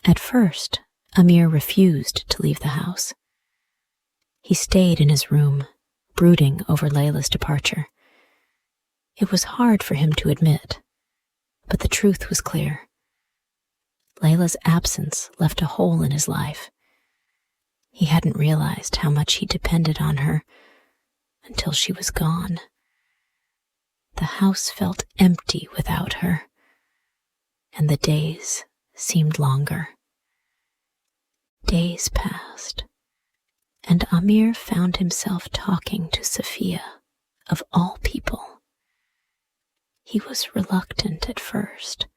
At first, Amir refused to leave the house. He stayed in his room, brooding over Layla's departure. It was hard for him to admit, but the truth was clear. Layla's absence left a hole in his life. He hadn't realized how much he depended on her until she was gone. The house felt empty without her, and the days seemed longer. Days passed, and Amir found himself talking to Sophia, of all people. He was reluctant at first,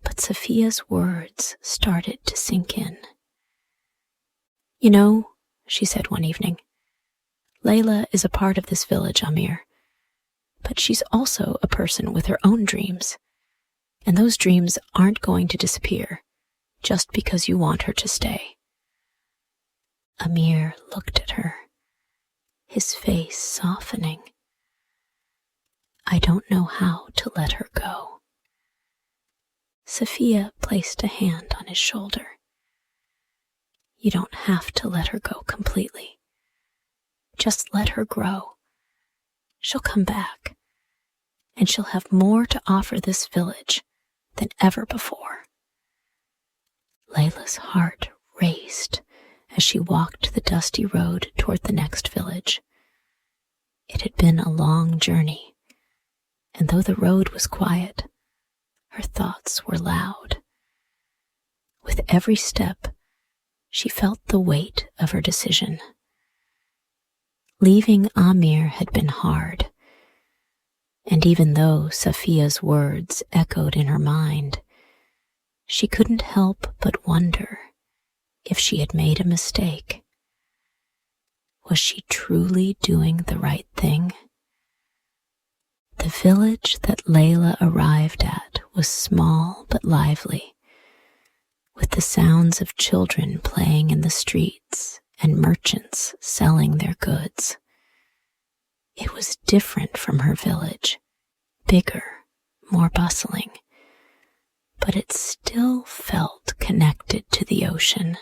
but Sophia's words started to sink in. "You know," she said one evening, "Layla is a part of this village, Amir, but she's also a person with her own dreams, and those dreams aren't going to disappear just because you want her to stay." Amir looked at her, his face softening. "I don't know how to let her go." Sophia placed a hand on his shoulder. "You don't have to let her go completely. Just let her grow. She'll come back, and she'll have more to offer this village than ever before." Layla's heart raced as she walked the dusty road toward the next village. It had been a long journey, and though the road was quiet, her thoughts were loud. With every step, she felt the weight of her decision. Leaving Amir had been hard, and even though Sophia's words echoed in her mind, she couldn't help but wonder if she had made a mistake. Was she truly doing the right thing? The village that Layla arrived at was small but lively, with the sounds of children playing in the streets and merchants selling their goods. It was different from her village, bigger, more bustling, but it still felt connected to the ocean.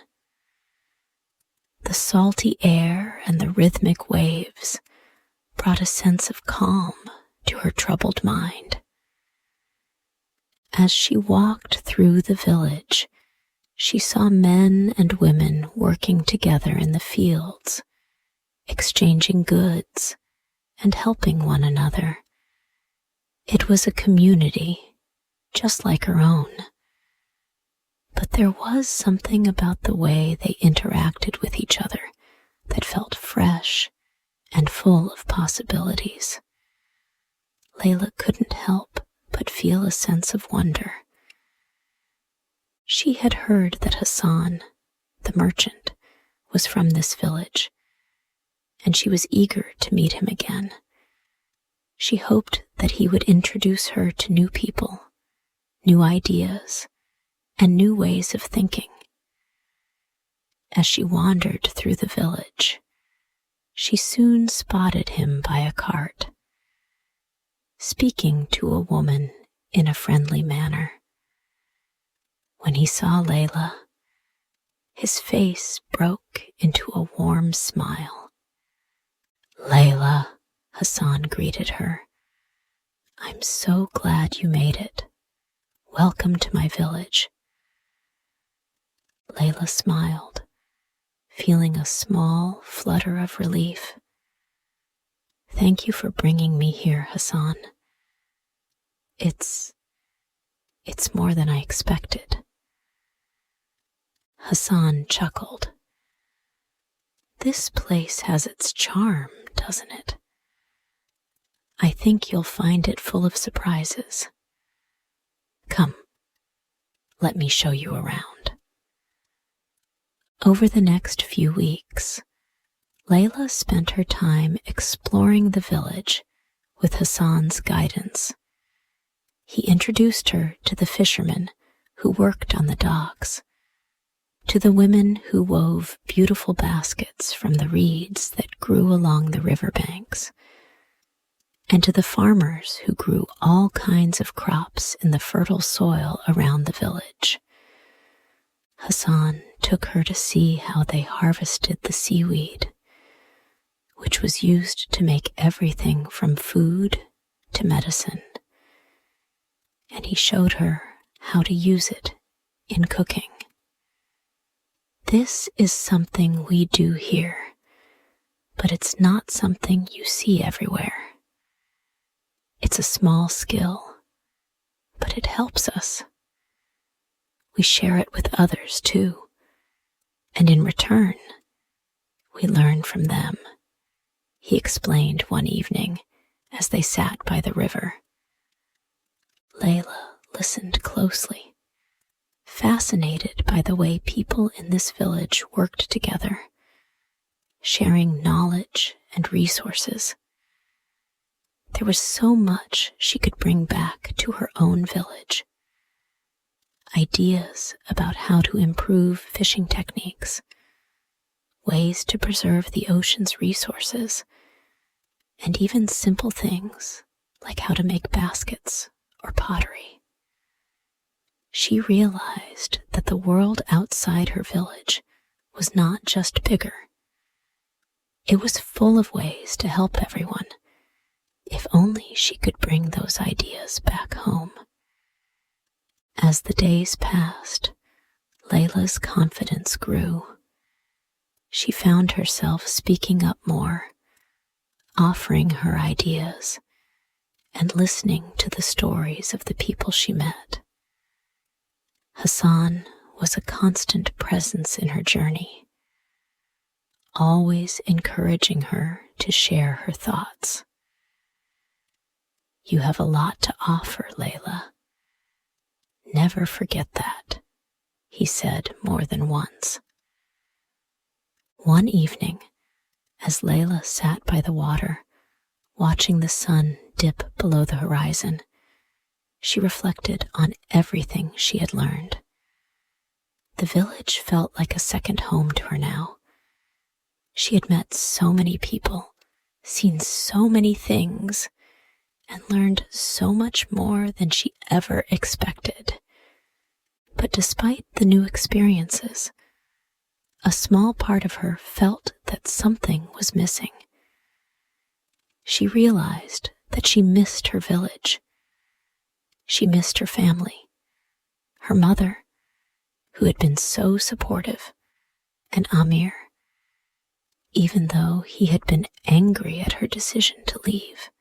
The salty air and the rhythmic waves brought a sense of calm to her troubled mind. As she walked through the village, she saw men and women working together in the fields, exchanging goods and helping one another. It was a community, just like her own. But there was something about the way they interacted with each other that felt fresh and full of possibilities. Layla couldn't help but feel a sense of wonder. She had heard that Hassan, the merchant, was from this village, and she was eager to meet him again. She hoped that he would introduce her to new people, new ideas, and new ways of thinking. As she wandered through the village, she soon spotted him by a cart, speaking to a woman in a friendly manner. When he saw Layla, his face broke into a warm smile. "Layla," Hassan greeted her, "I'm so glad you made it. Welcome to my village." Layla smiled, feeling a small flutter of relief. "Thank you for bringing me here, Hassan. It's more than I expected." Hassan chuckled. "This place has its charm, doesn't it? I think you'll find it full of surprises. Come, let me show you around." Over the next few weeks, Layla spent her time exploring the village with Hassan's guidance. He introduced her to the fishermen who worked on the docks, to the women who wove beautiful baskets from the reeds that grew along the riverbanks, and to the farmers who grew all kinds of crops in the fertile soil around the village. Hassan took her to see how they harvested the seaweed, which was used to make everything from food to medicine, and he showed her how to use it in cooking. This is something we do here, but it's not something you see everywhere. It's a small skill, but it helps us. We share it with others too, and in return, we learn from them, he explained one evening as they sat by the river. Layla listened closely, fascinated by the way people in this village worked together, sharing knowledge and resources. There was so much she could bring back to her own village. Ideas about how to improve fishing techniques, ways to preserve the ocean's resources, and even simple things like how to make baskets or pottery. She realized that the world outside her village was not just bigger. It was full of ways to help everyone, if only she could bring those ideas back home. As the days passed, Layla's confidence grew. She found herself speaking up more, offering her ideas, and listening to the stories of the people she met. Hassan was a constant presence in her journey, always encouraging her to share her thoughts. You have a lot to offer, Layla. Never forget that, he said more than once. One evening, as Layla sat by the water, watching the sun dip below the horizon, she reflected on everything she had learned. The village felt like a second home to her now. She had met so many people, seen so many things, and learned so much more than she ever expected. But despite the new experiences, a small part of her felt that something was missing. She realized that she missed her village. She missed her family, her mother, who had been so supportive, and Amir, even though he had been angry at her decision to leave.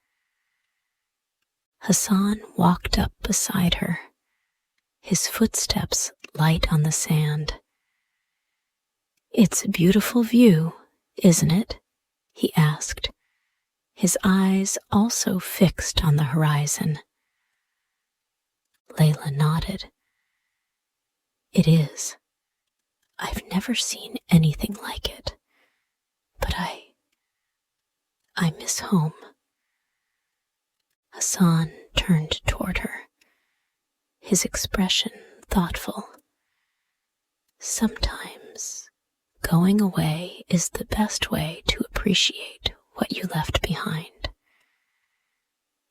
Hassan walked up beside her, his footsteps light on the sand. "It's a beautiful view, isn't it?" he asked, his eyes also fixed on the horizon. Layla nodded. "It is. I've never seen anything like it, but I miss home." Hassan turned toward her, his expression thoughtful. "Sometimes going away is the best way to appreciate what you left behind.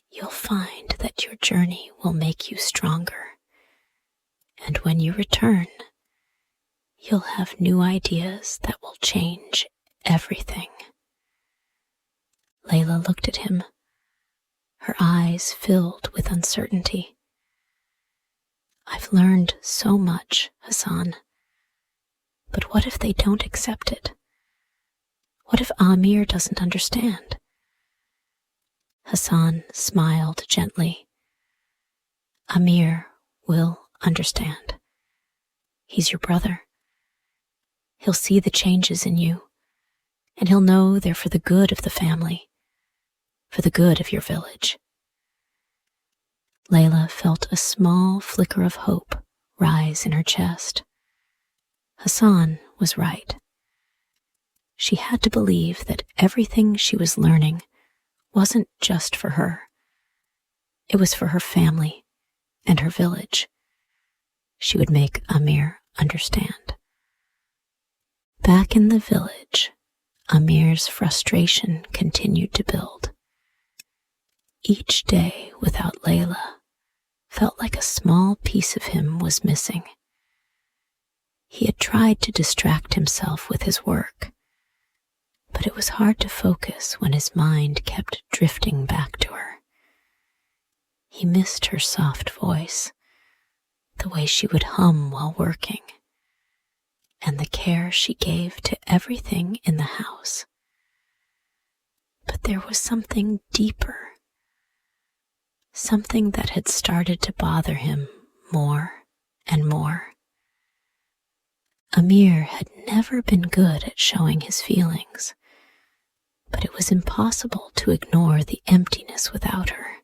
You'll find that your journey will make you stronger, and when you return, you'll have new ideas that will change everything." Layla looked at him, her eyes filled with uncertainty. "I've learned so much, Hassan. But what if they don't accept it? What if Amir doesn't understand?" Hassan smiled gently. "Amir will understand. He's your brother. He'll see the changes in you, and he'll know they're for the good of the family, for the good of your village." Layla felt a small flicker of hope rise in her chest. Hassan was right. She had to believe that everything she was learning wasn't just for her. It was for her family and her village. She would make Amir understand. Back in the village, Amir's frustration continued to build. Each day without Layla felt like a small piece of him was missing. He had tried to distract himself with his work, but it was hard to focus when his mind kept drifting back to her. He missed her soft voice, the way she would hum while working, and the care she gave to everything in the house. But there was something deeper, something that had started to bother him more and more. Amir had never been good at showing his feelings, but it was impossible to ignore the emptiness without her.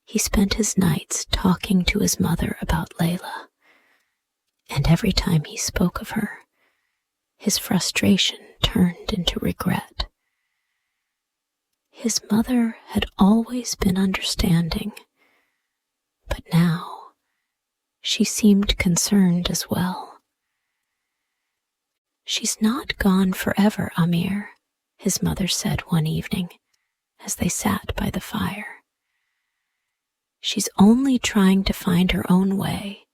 He spent his nights talking to his mother about Layla, and every time he spoke of her, his frustration turned into regret. His mother had always been understanding, but now she seemed concerned as well. "She's not gone forever, Amir," his mother said one evening as they sat by the fire. "She's only trying to find her own way,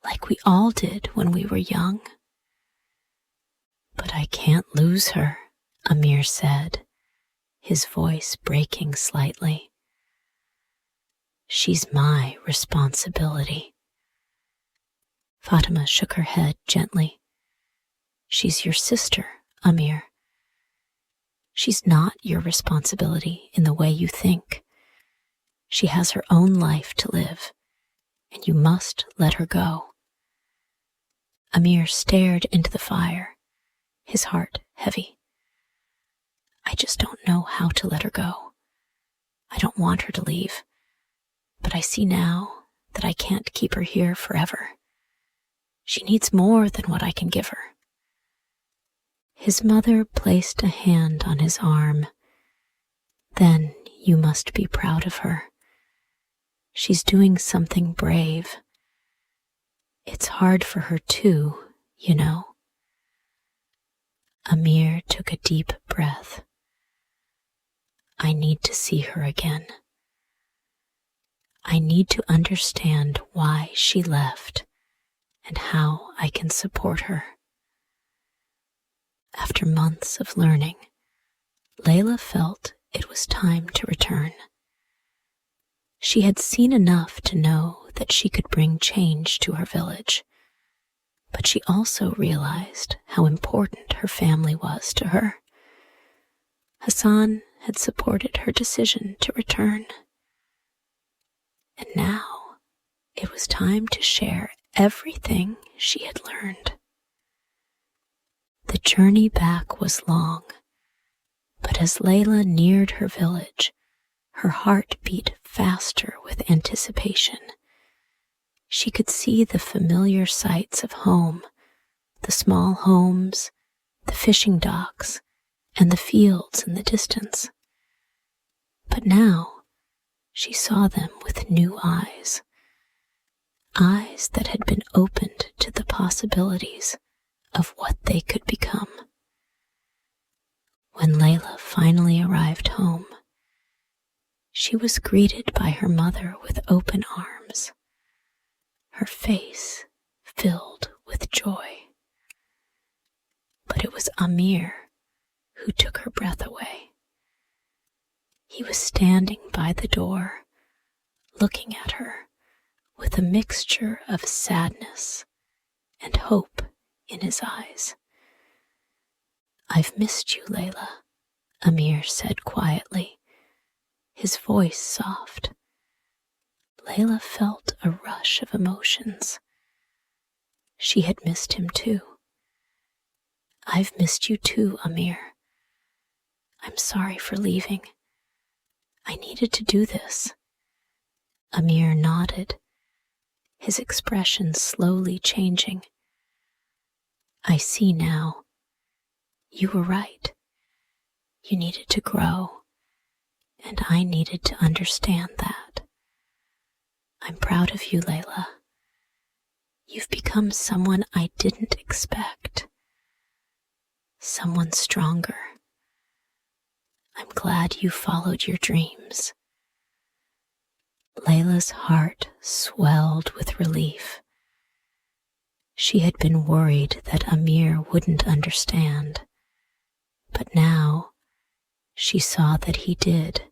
like we all did when we were young." "But I can't lose her," Amir said, his voice breaking slightly. "She's my responsibility." Fatima shook her head gently. "She's your sister, Amir. She's not your responsibility in the way you think. She has her own life to live, and you must let her go." Amir stared into the fire, his heart heavy. "I just don't know how to let her go. I don't want her to leave, but I see now that I can't keep her here forever. She needs more than what I can give her." His mother placed a hand on his arm. "Then you must be proud of her. She's doing something brave. It's hard for her too, you know." Amir took a deep breath. "I need to see her again. I need to understand why she left and how I can support her." After months of learning, Layla felt it was time to return. She had seen enough to know that she could bring change to her village, but she also realized how important her family was to her. Hassan had supported her decision to return. And now it was time to share everything she had learned. The journey back was long, but as Layla neared her village, her heart beat faster with anticipation. She could see the familiar sights of home, the small homes, the fishing docks, and the fields in the distance. But now she saw them with new eyes, eyes that had been opened to the possibilities of what they could become. When Layla finally arrived home, she was greeted by her mother with open arms, her face filled with joy. But it was Amir who took her breath away. He was standing by the door, looking at her with a mixture of sadness and hope in his eyes. "I've missed you, Layla," Amir said quietly, his voice soft. Layla felt a rush of emotions. She had missed him too. "I've missed you too, Amir. I'm sorry for leaving. I needed to do this." Amir nodded, his expression slowly changing. "I see now. You were right. You needed to grow, and I needed to understand that. I'm proud of you, Layla. You've become someone I didn't expect. Someone stronger. I'm glad you followed your dreams." Layla's heart swelled with relief. She had been worried that Amir wouldn't understand, but now she saw that he did.